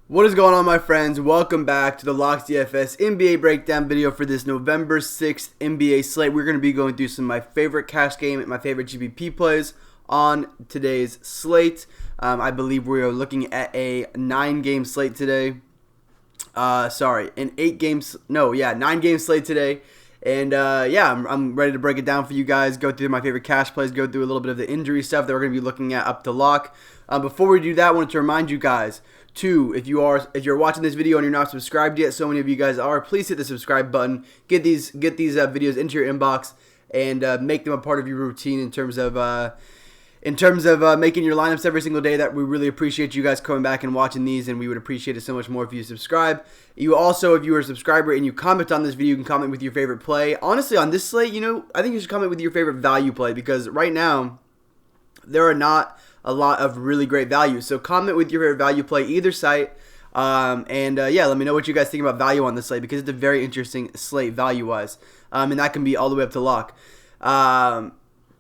What is going on, my friends? Welcome back to the Locks DFS NBA breakdown video for this November 6th NBA slate. We're going to be going through some of my favorite cash game and my favorite GPP plays on today's slate. I believe we are looking at a 9-game slate today. An 9-game slate today. And I'm ready to break it down for you guys, go through my favorite cash plays, go through a little bit of the injury stuff that we're going to be looking at up to lock. Before we do that, I wanted to remind you guys, if you're watching this video and you're not subscribed yet, so many of you guys are, please hit the subscribe button. Get these videos into your inbox and make them a part of your routine in terms of making your lineups every single day. That we really appreciate you guys coming back and watching these, and we would appreciate it so much more if you subscribe. You also, if you are a subscriber and you comment on this video, you can comment with your favorite play. Honestly, on this slate, I think you should comment with your favorite value play, because right now there are not a lot of really great value. So comment with your favorite value play either site. Let me know what you guys think about value on this slate, because it's a very interesting slate value-wise. And that can be all the way up to lock. So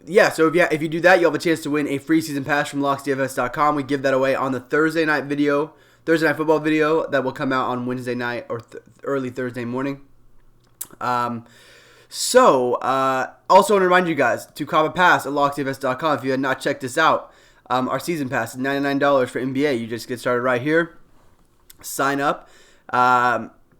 if you do that, you'll have a chance to win a free season pass from locksdfs.com. We give that away on the Thursday night football video that will come out on Wednesday night or early Thursday morning. Also want to remind you guys to cop a pass at locksdfs.com if you had not checked this out. Our season pass is $99 for NBA. You just get started right here. Sign up.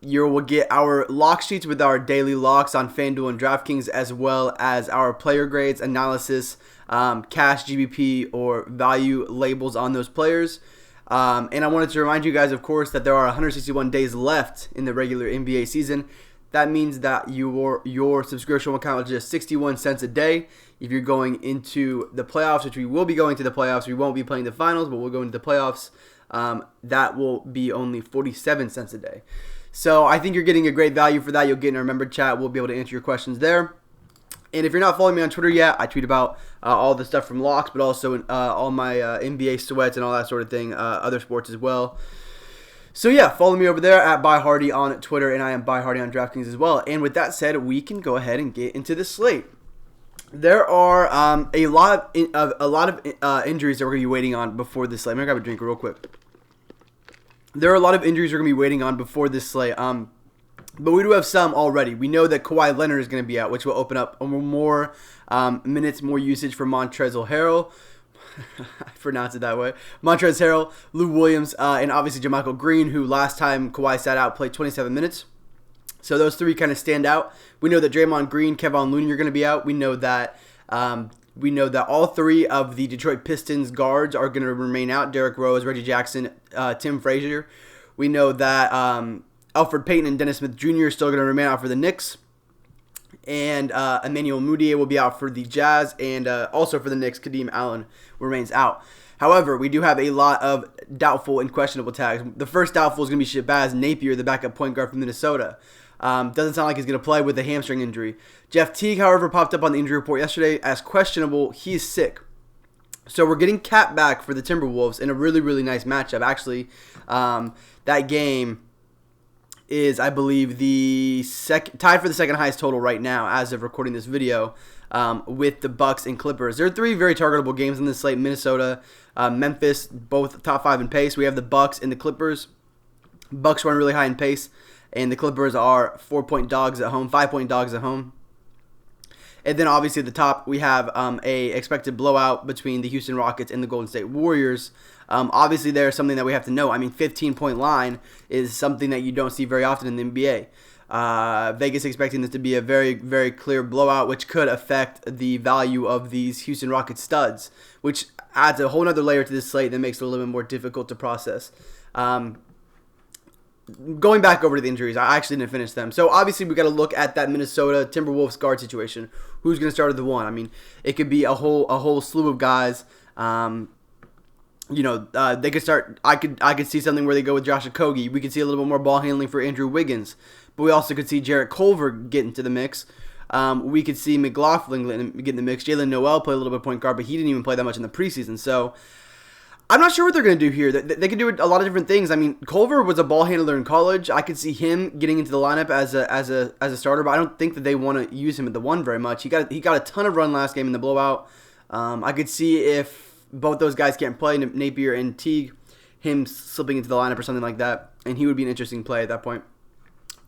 You will get our lock sheets with our daily locks on FanDuel and DraftKings, as well as our player grades, analysis, cash, GBP, or value labels on those players. And I wanted to remind you guys, of course, that there are 161 days left in the regular NBA season. That means that your subscription will count just 61 cents a day. If you're going into the playoffs, which we will be going to the playoffs, we won't be playing the finals, but we'll go into the playoffs. That will be only 47 cents a day. So I think you're getting a great value for that. You'll get in our member chat. We'll be able to answer your questions there. And if you're not following me on Twitter yet, I tweet about all the stuff from locks, but also all my NBA sweats and all that sort of thing, other sports as well. So yeah, follow me over there at BuyHardy on Twitter, and I am BuyHardy on DraftKings as well. And with that said, we can go ahead and get into the slate. There are a lot of injuries that we're going to be waiting on before this slate. I'm going to grab a drink real quick. There are a lot of injuries we're going to be waiting on before this slate, but we do have some already. We know that Kawhi Leonard is going to be out, which will open up more minutes, more usage for Montrezl Harrell. I pronounced it that way. Montrezl Harrell, Lou Williams, and obviously JaMychal Green, who last time Kawhi sat out played 27 minutes. So those three kind of stand out. We know that Draymond Green, Kevon Looney are going to be out. We know that all three of the Detroit Pistons guards are going to remain out. Derrick Rose, Reggie Jackson, Tim Frazier. We know that Elfrid Payton and Dennis Smith Jr. are still going to remain out for the Knicks. And Emmanuel Mudiay will be out for the Jazz, and also for the Knicks, Kadeem Allen remains out. However, we do have a lot of doubtful and questionable tags. The first doubtful is going to be Shabazz Napier, the backup point guard from Minnesota. Doesn't sound like he's going to play with a hamstring injury. Jeff Teague, however, popped up on the injury report yesterday as questionable. He's sick. So we're getting Cat back for the Timberwolves in a really, really nice matchup. Actually, that game is, I believe, tied for the second highest total right now as of recording this video, with the Bucks and Clippers. There are three very targetable games in this slate. Minnesota, Memphis, both top 5 in pace. We have the Bucks and the Clippers. Bucks run really high in pace, and the Clippers are 5-point dogs at home. And then obviously at the top, we have a expected blowout between the Houston Rockets and the Golden State Warriors. Obviously, there's something that we have to know. 15-point line is something that you don't see very often in the NBA. Vegas expecting this to be a very, very clear blowout, which could affect the value of these Houston Rockets studs, which adds a whole other layer to this slate that makes it a little bit more difficult to process. Going back over to the injuries, I actually didn't finish them. So obviously we got to look at that Minnesota Timberwolves guard situation. Who's going to start at the one? It could be a whole slew of guys. They could start. I could see something where they go with Josh Okogie. We could see a little bit more ball handling for Andrew Wiggins, but we also could see Jarrett Culver get into the mix. We could see McLaughlin get in the mix. Jalen Noel play a little bit of point guard, but he didn't even play that much in the preseason. So I'm not sure what they're going to do here. They could do a lot of different things. Culver was a ball handler in college. I could see him getting into the lineup as a starter, but I don't think that they want to use him at the one very much. He got a ton of run last game in the blowout. I could see if both those guys can't play, Napier and Teague, him slipping into the lineup or something like that, and he would be an interesting play at that point.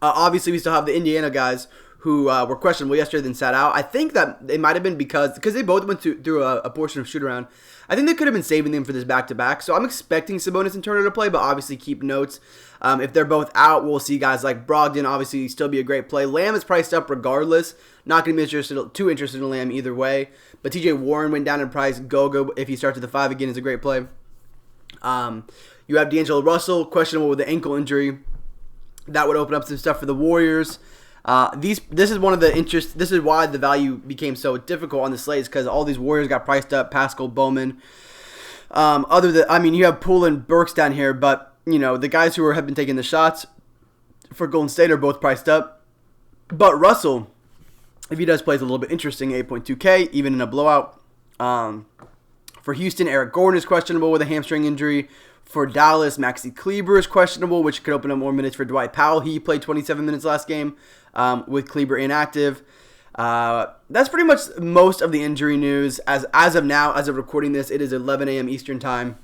Obviously, we still have the Indiana guys who were questionable yesterday then sat out. I think that it might have been because they both went through a portion of shoot-around. I think they could have been saving them for this back-to-back. So I'm expecting Sabonis and Turner to play, but obviously keep notes. If they're both out, we'll see guys like Brogdon obviously still be a great play. Lamb is priced up regardless. Not going to be too interested in Lamb either way. But TJ Warren went down in price. Go if he starts at the 5 again is a great play. You have D'Angelo Russell, questionable with the ankle injury. That would open up some stuff for the Warriors. This is one of the interests. This is why the value became so difficult on the slates because all these Warriors got priced up. Pascal, Bowman. You have Poole and Burks down here, but the guys who have been taking the shots for Golden State are both priced up. But Russell, if he does play, is a little bit interesting. 8.2K, even in a blowout. For Houston, Eric Gordon is questionable with a hamstring injury. For Dallas, Maxi Kleber is questionable, which could open up more minutes for Dwight Powell. He played 27 minutes last game with Kleber inactive. That's pretty much most of the injury news. As of now, as of recording this, it is 11 a.m. Eastern time.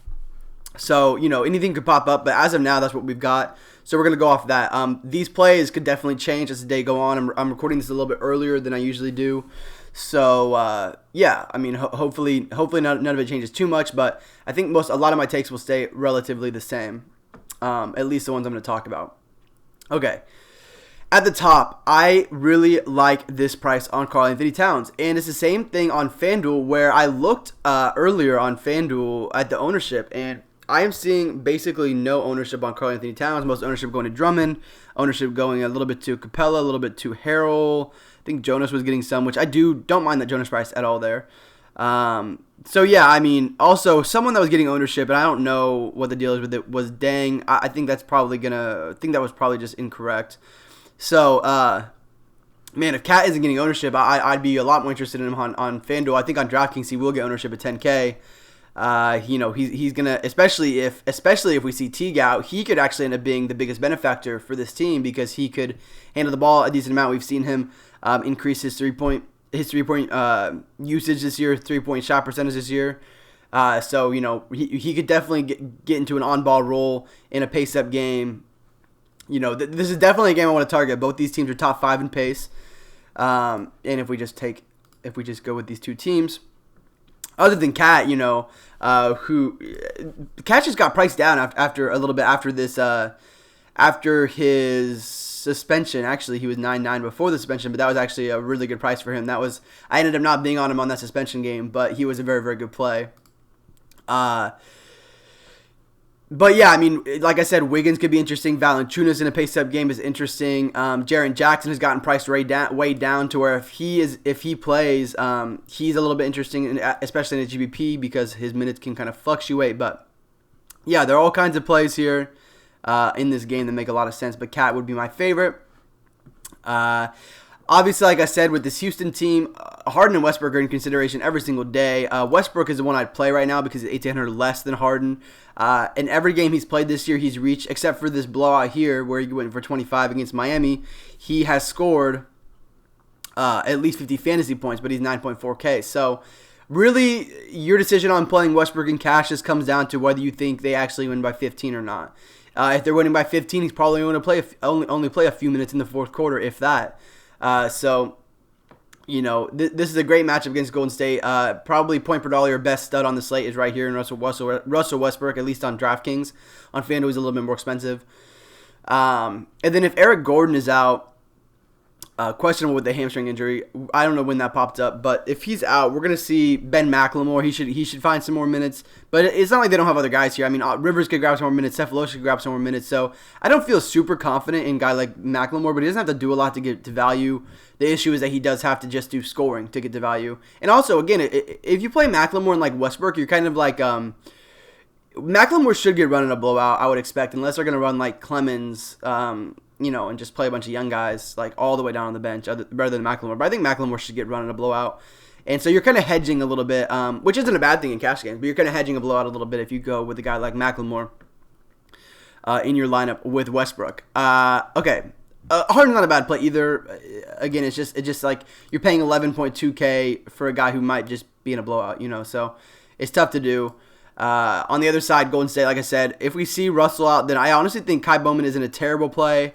So, anything could pop up, but as of now, that's what we've got. So we're going to go off that. These plays could definitely change as the day go on. I'm recording this a little bit earlier than I usually do. So, hopefully none of it changes too much, but I think a lot of my takes will stay relatively the same, at least the ones I'm going to talk about. Okay. At the top, I really like this price on Karl-Anthony Towns, and it's the same thing on FanDuel where I looked earlier on FanDuel at the ownership, and I am seeing basically no ownership on Karl-Anthony Towns. Most ownership going to Drummond, ownership going a little bit to Capella, a little bit to Harrell. I think Jonas was getting some, which I don't mind that Jonas price at all there. Also someone that was getting ownership, and I don't know what the deal is with it, was Dang. I think that was probably just incorrect. So, if Cat isn't getting ownership, I'd be a lot more interested in him on FanDuel. I think on DraftKings he will get ownership at 10K. He's gonna, especially if we see Teague out, he could actually end up being the biggest benefactor for this team because he could handle the ball a decent amount. We've seen him increase his three-point usage this year, 3-point shot percentage this year. He could definitely get into an on-ball role in a pace-up game. This is definitely a game I want to target. Both these teams are top 5 in pace. And if we just go with these two teams, other than Cat, Cat just got priced down after a little bit after this, after his suspension. Actually, he was 9.9 before the suspension, but that was actually a really good price for him. I ended up not being on him on that suspension game, but he was a very, very good play. Like I said, Wiggins could be interesting. Valanciunas in a pace-up game is interesting. Jaren Jackson has gotten priced way down to where if he plays, he's a little bit interesting, especially in a GBP because his minutes can kind of fluctuate. But yeah, there are all kinds of plays here in this game that make a lot of sense. But Cat would be my favorite. Obviously, like I said, with this Houston team, Harden and Westbrook are in consideration every single day. Westbrook is the one I'd play right now because it's 1,800 less than Harden. In every game he's played this year, he's reached, except for this blowout here where he went for 25 against Miami, he has scored at least 50 fantasy points, but he's 9.4K. So really, your decision on playing Westbrook and Cash just comes down to whether you think they actually win by 15 or not. If they're winning by 15, he's probably going to only play a few minutes in the fourth quarter, if that. This is a great matchup against Golden State. Probably point per dollar, your best stud on the slate is right here in Russell Westbrook, at least on DraftKings. On FanDuel, he's a little bit more expensive. And then if Eric Gordon is out, questionable with the hamstring injury, I don't know when that popped up, but if he's out, we're going to see Ben McLemore. He should find some more minutes, but it's not like they don't have other guys here. Rivers could grab some more minutes, Cephalosha could grab some more minutes, so I don't feel super confident in a guy like McLemore, but he doesn't have to do a lot to get to value. The issue is that he does have to just do scoring to get to value. And also, again, if you play McLemore and like Westbrook, you're kind of like McLemore should get run in a blowout, I would expect, unless they're going to run like Clemens, and just play a bunch of young guys like all the way down on the bench rather than McLemore. But I think McLemore should get run in a blowout. And so you're kind of hedging a little bit, which isn't a bad thing in cash games, but you're kind of hedging a blowout a little bit if you go with a guy like McLemore in your lineup with Westbrook. Okay. Harden's not a bad play either. Again, it's just like you're paying 11.2K for a guy who might just be in a blowout, so it's tough to do. On the other side, Golden State, like I said, if we see Russell out, then I honestly think Kai Bowman isn't a terrible play.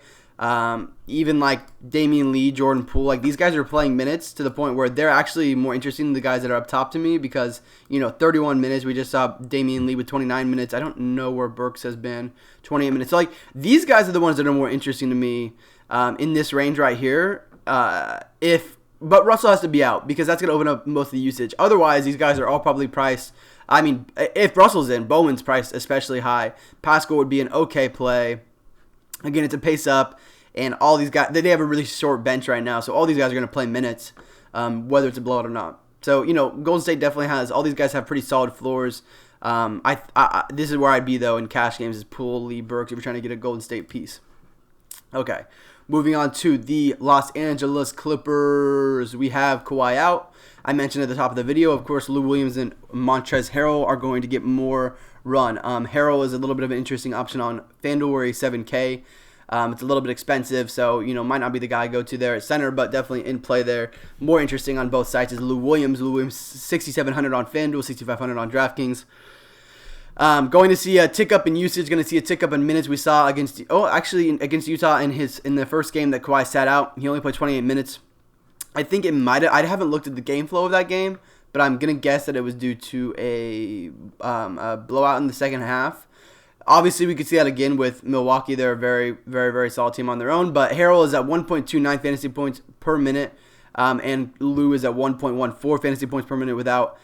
Even like Damian Lee, Jordan Poole, like these guys are playing minutes to the point where they're actually more interesting than the guys that are up top to me because, 31 minutes. We just saw Damian Lee with 29 minutes. I don't know where Burks has been, 28 minutes. So like these guys are the ones that are more interesting to me in this range right here. But Russell has to be out because that's going to open up most of the usage. Otherwise, these guys are all probably priced. I mean, if Russell's in, Bowman's priced especially high. Pascal would be an okay play. Again, it's a pace up, and all these guys, they have a really short bench right now, so all these guys are going to play minutes, whether it's a blowout or not. So, Golden State definitely has, all these guys have pretty solid floors. This is where I'd be, though, in cash games is Poole, Lee, Burks, if you're trying to get a Golden State piece. Okay, moving on to the Los Angeles Clippers. We have Kawhi out. I mentioned at the top of the video, of course, Lou Williams and Montrezl Harrell are going to get more run. Harrell is a little bit of an interesting option on FanDuel where he's 7K. It's a little bit expensive, so, might not be the guy I go to there at center, but definitely in play there. More interesting on both sides is Lou Williams. Lou Williams, 6,700 on FanDuel, 6,500 on DraftKings. Going to see a tick up in usage. Going to see a tick up in minutes. We saw against Utah in the first game that Kawhi sat out. He only played 28 minutes. I think it might have. I haven't looked at the game flow of that game, but I'm gonna guess that it was due to a blowout in the second half. Obviously, we could see that again with Milwaukee. They're a very, very, very solid team on their own. But Harrell is at 1.29 fantasy points per minute, and Lou is at 1.14 fantasy points per minute without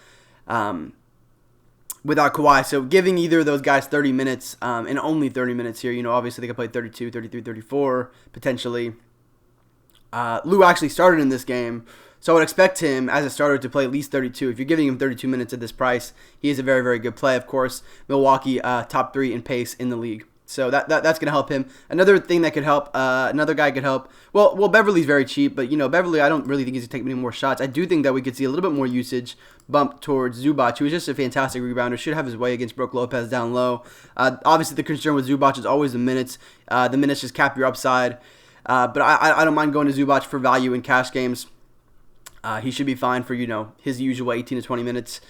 Kawhi. So giving either of those guys 30 minutes, and only 30 minutes here. Obviously they could play 32, 33, 34 potentially. Lou actually started in this game, so I would expect him as a starter to play at least 32. If you're giving him 32 minutes at this price, he is a very, very good play. Of course, Milwaukee top 3 in pace in the league, so that's going to help him. Another thing that could help, another guy could help. Well, Beverly's very cheap, but Beverly, I don't really think he's going to take many more shots. I do think that we could see a little bit more usage bump towards Zubac, who is just a fantastic rebounder, should have his way against Brook Lopez down low. Obviously, the concern with Zubac is always the minutes. The minutes just cap your upside. But I don't mind going to Zubac for value in cash games. He should be fine for, his usual 18 to 20 minutes.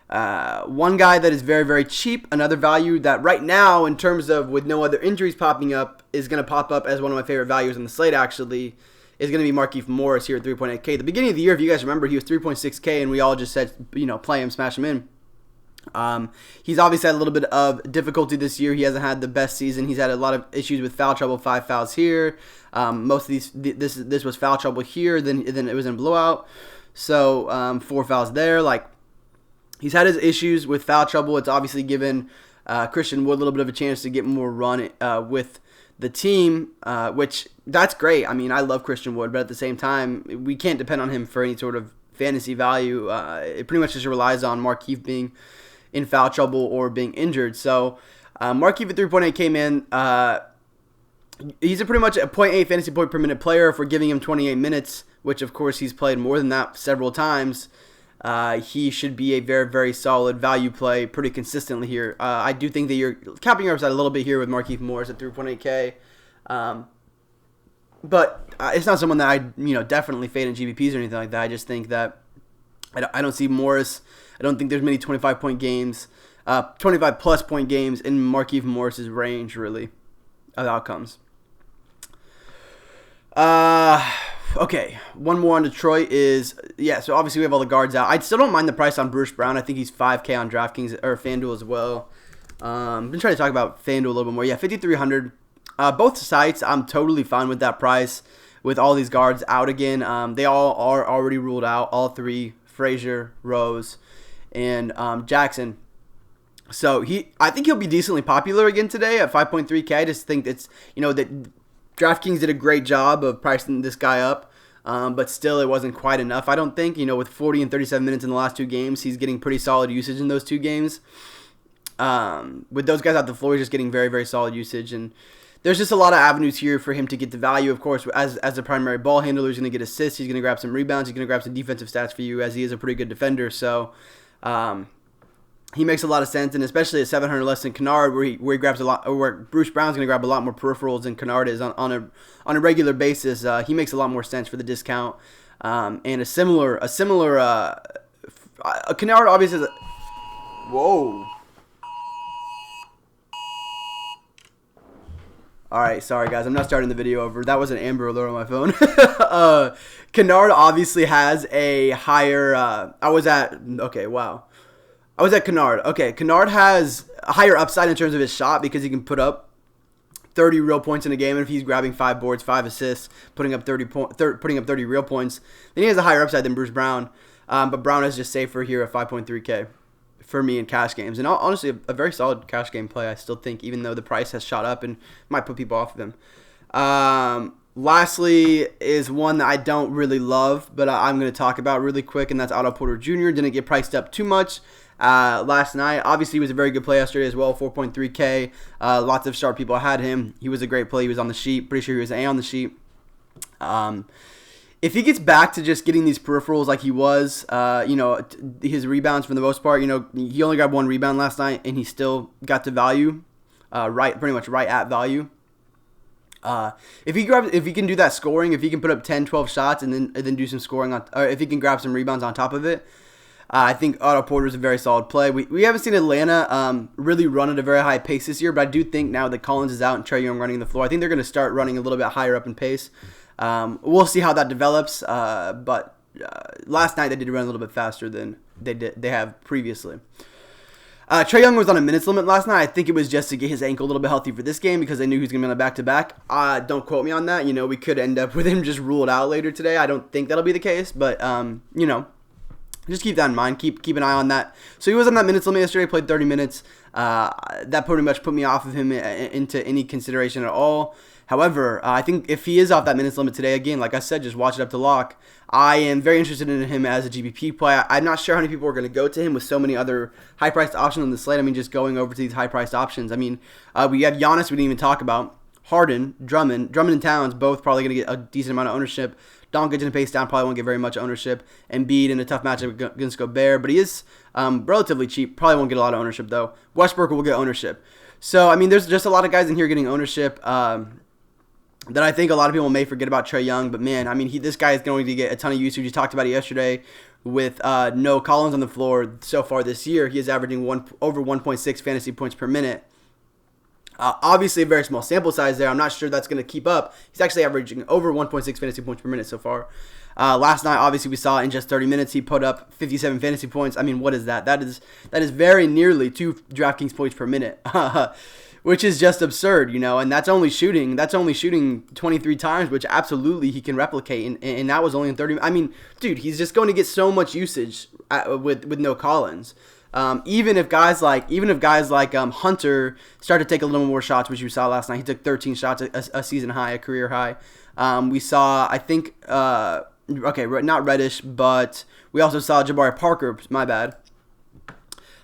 One guy that is very, very cheap, another value that right now, in terms of with no other injuries popping up, is going to pop up as one of my favorite values on the slate, actually, is going to be Markieff Morris here at 3.8K. The beginning of the year, if you guys remember, he was 3.6K, and we all just said, play him, smash him in. He's obviously had a little bit of difficulty this year. He hasn't had the best season. He's had a lot of issues with foul trouble, 5 fouls here. Most of this was foul trouble here, then it was in blowout. So 4 fouls there. Like, he's had his issues with foul trouble. It's obviously given Christian Wood a little bit of a chance to get more run with the team, which that's great. I mean, I love Christian Wood, but at the same time, we can't depend on him for any sort of fantasy value. It pretty much just relies on Markieff being in foul trouble or being injured. So Markieff at 3.8K, man, he's pretty much a 0.8 fantasy point per minute player. If we're giving him 28 minutes, which of course he's played more than that several times, he should be a very, very solid value play pretty consistently here. I do think that you're capping your upside a little bit here with Markieff Morris at 3.8K. But it's not someone that I definitely fade in GPPs or anything like that. I just think that I don't see Morris. I don't think there's many 25-point games, 25-plus point games in Markieff Morris's range, really, of outcomes. Okay, one more on Detroit is, so obviously we have all the guards out. I still don't mind the price on Bruce Brown. I think he's 5K on DraftKings or FanDuel as well. I've been trying to talk about FanDuel a little bit more. 5,300. Both sites, I'm totally fine with that price with all these guards out again. They all are already ruled out, all three, Frazier, Rose, and Jackson. So I think he'll be decently popular again today at 5.3K. I just think it's, that DraftKings did a great job of pricing this guy up, but still it wasn't quite enough, I don't think. With 40 and 37 minutes in the last 2 games, he's getting pretty solid usage in those 2 games. With those guys out the floor, he's just getting very, very solid usage, and there's just a lot of avenues here for him to get the value. Of course, as a primary ball handler, he's going to get assists, he's going to grab some rebounds, he's going to grab some defensive stats for you, as he is a pretty good defender. So he makes a lot of sense, and especially at 700 less than Kennard, where he grabs a lot, or where Bruce Brown's going to grab a lot more peripherals than Kennard is on a regular basis. He makes a lot more sense for the discount, and a similar Kennard obviously. Whoa. All right, sorry guys, I'm not starting the video over. That was an Amber Alert on my phone. Kennard obviously has a higher. I was at Kennard. Okay, Kennard has a higher upside in terms of his shot because he can put up 30 real points in a game, and if he's grabbing 5 boards, 5 assists, putting up 30 real points, then he has a higher upside than Bruce Brown. But Brown is just safer here at 5.3K for me in cash games. And honestly, a very solid cash game play, I still think, even though the price has shot up and might put people off of him. Lastly is one that I don't really love, but I'm going to talk about really quick, and that's Otto Porter Jr. Didn't get priced up too much last night. Obviously, he was a very good play yesterday as well, 4.3K. Lots of sharp people had him. He was a great play. He was on the sheet. Pretty sure he was A on the sheet. If he gets back to just getting these peripherals like he was, his rebounds for the most part, he only grabbed 1 rebound last night and he still got to value, pretty much right at value. If he can do that scoring, if he can put up 10, 12 shots and then do some scoring or if he can grab some rebounds on top of it, I think Otto Porter is a very solid play. We haven't seen Atlanta really run at a very high pace this year, but I do think now that Collins is out and Trae Young running the floor, I think they're going to start running a little bit higher up in pace. We'll see how that develops, but last night they did run a little bit faster than they have previously. Trae Young was on a minutes limit last night. I think it was just to get his ankle a little bit healthy for this game because they knew he was going to be on a back-to-back. Don't quote me on that. We could end up with him just ruled out later today. I don't think that'll be the case, but, just keep that in mind. Keep an eye on that. So he was on that minutes limit yesterday, played 30 minutes. That pretty much put me off of him into any consideration at all. However, I think if he is off that minutes limit today, again, like I said, just watch it up to lock. I am very interested in him as a GPP play. I'm not sure how many people are going to go to him with so many other high-priced options on the slate. I mean, just going over to these high-priced options. I mean, we have Giannis we didn't even talk about. Harden, Drummond and Towns, both probably going to get a decent amount of ownership. Doncic in a pace down probably won't get very much ownership. Embiid in a tough matchup against Gobert, but he is relatively cheap. Probably won't get a lot of ownership, though. Westbrook will get ownership. So, I mean, there's just a lot of guys in here getting ownership that I think a lot of people may forget about Trae Young. But, man, I mean, this guy is going to get a ton of usage. We talked about it yesterday with no Collins on the floor so far this year. He is averaging over 1.6 fantasy points per minute. Obviously, a very small sample size there. I'm not sure that's going to keep up. He's actually averaging over 1.6 fantasy points per minute so far. Last night, obviously, we saw in just 30 minutes, he put up 57 fantasy points. I mean, what is that? That is very nearly 2 DraftKings points per minute, which is just absurd, and that's only shooting 23 times, which absolutely he can replicate, and that was only in 30. I mean, dude, he's just going to get so much usage with no Collins. Even if guys like Hunter start to take a little more shots, which you saw last night, he took 13 shots, a season high, a career high. We saw, I think, not Reddish, but we also saw Jabari Parker. My bad.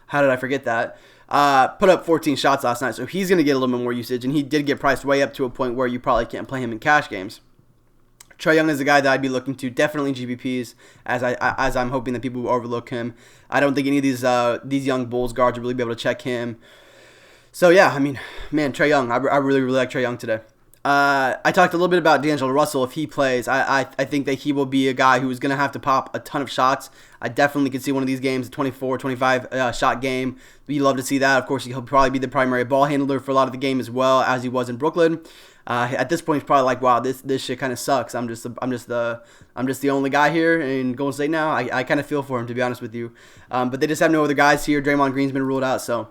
How did I forget that? Put up 14 shots last night, so he's going to get a little bit more usage, and he did get priced way up to a point where you probably can't play him in cash games. Trae Young is a guy that I'd be looking to definitely in GPPs, as I'm hoping that people will overlook him. I don't think any of these young Bulls guards will really be able to check him. So yeah, I mean, man, Trae Young, I really like Trae Young today. I talked a little bit about D'Angelo Russell. If he plays, I think that he will be a guy who is going to have to pop a ton of shots. I definitely could see one of these games, a 24, 25 shot game. We'd love to see that. Of course, he'll probably be the primary ball handler for a lot of the game as well, as he was in Brooklyn. At this point, he's probably like, wow, this shit kind of sucks. I'm just the only guy here in Golden State now. I kind of feel for him, to be honest with you. But they just have no other guys here. Draymond Green's been ruled out, so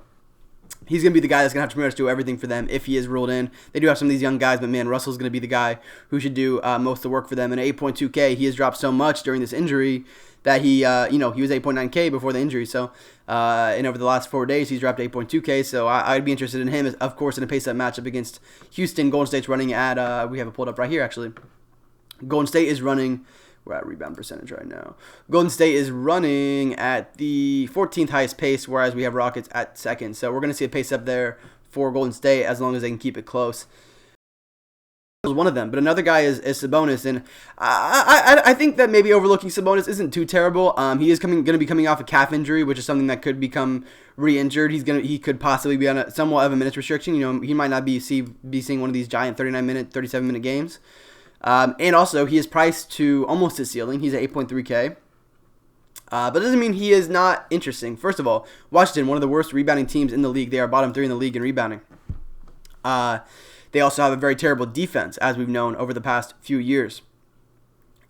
he's going to be the guy that's going to have to pretty much do everything for them if he is ruled in. They do have some of these young guys, but man, Russell's going to be the guy who should do most of the work for them. And at 8.2K, he has dropped so much during this injury that he was 8.9K before the injury. So, and over the last 4 days, he's dropped 8.2K. So I'd be interested in him, of course, in a pace-up matchup against Houston. Golden State's running at, we have it pulled up right here, actually. Golden State is running, we're at rebound percentage right now. Golden State is running at the 14th highest pace, whereas we have Rockets at second. So we're going to see a pace-up there for Golden State as long as they can keep it close. One of them, but another guy is Sabonis, and I think that maybe overlooking Sabonis isn't too terrible. He is going to be coming off a calf injury, which is something that could become re-injured. He could possibly be on somewhat of a minutes restriction. He might not be seeing one of these giant 39-minute, 37-minute games. And also, he is priced to almost his ceiling. He's at 8.3K. But doesn't mean he is not interesting. First of all, Washington, one of the worst rebounding teams in the league. They are bottom 3 in the league in rebounding. they also have a very terrible defense, as we've known over the past few years.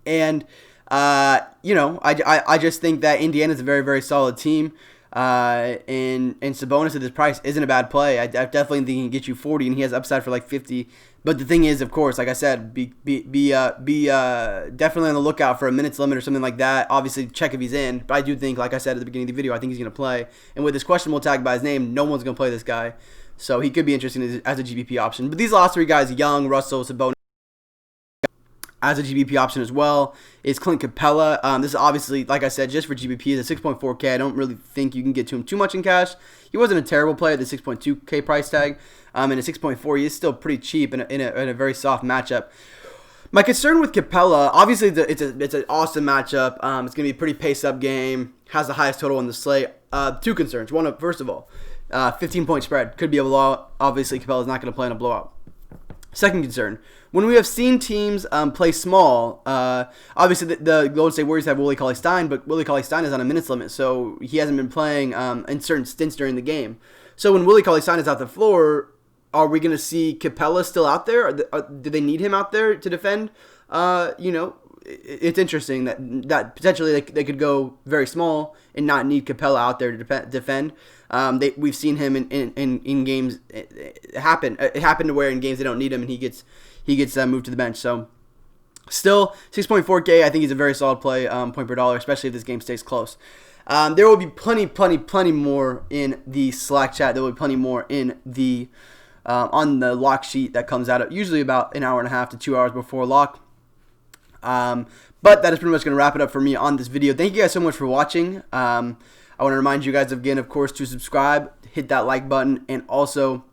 And, I just think that Indiana is a very, very solid team. And Sabonis at this price isn't a bad play. I definitely think he can get you 40, and he has upside for like 50. But the thing is, of course, like I said, be definitely on the lookout for a minutes limit or something like that. Obviously, check if he's in. But I do think, like I said at the beginning of the video, I think he's going to play. And with this questionable tag by his name, no one's going to play this guy. So he could be interesting as a GPP option. But these last three guys, Young, Russell, Sabonis, as a GBP option as well is Clint Capella. This is obviously, like I said, just for GBP. It's a 6.4K. I don't really think you can get to him too much in cash. He wasn't a terrible play at the 6.2K price tag. And at 6.4, he is still pretty cheap in a very soft matchup. My concern with Capella, obviously, it's an awesome matchup. It's going to be a pretty pace-up game. Has the highest total on the slate. Two concerns. One, first of all, 15-point spread. Could be a blowout. Obviously, Capella's not going to play in a blowout. Second concern, when we have seen teams play small, obviously the Golden State Warriors have Willie Cauley-Stein, but Willie Cauley-Stein is on a minutes limit, so he hasn't been playing in certain stints during the game. So when Willie Cauley-Stein is out the floor, are we going to see Capella still out there? Do they need him out there to defend? It's interesting that potentially they could go very small and not need Capella out there to defend. We've seen him in games. It happened to where in games they don't need him and he gets moved to the bench. So still 6.4K. I think he's a very solid play, point per dollar, especially if this game stays close. There will be plenty more in the Slack chat. There will be plenty more in the on the lock sheet that comes out usually about an hour and a half to 2 hours before lock. But that is pretty much going to wrap it up for me on this video. Thank you guys so much for watching. I want to remind you guys again, of course, to subscribe, hit that like button, and also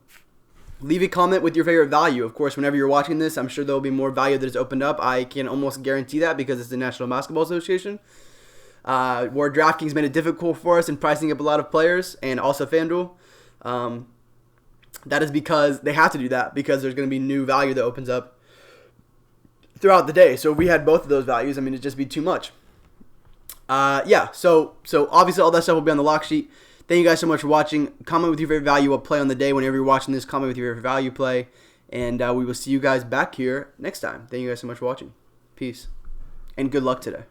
leave a comment with your favorite value. Of course, whenever you're watching this, I'm sure there will be more value that is opened up. I can almost guarantee that because it's the National Basketball Association, where DraftKings made it difficult for us in pricing up a lot of players, and also FanDuel. That is because they have to do that because there's going to be new value that opens up throughout the day. So if we had both of those values, it'd just be too much. So obviously all that stuff will be on the lock sheet. Thank you guys so much for watching. Comment with your favorite value of play on the day. Whenever you're watching this, comment with your favorite value play. And we will see you guys back here next time. Thank you guys so much for watching. Peace. And good luck today.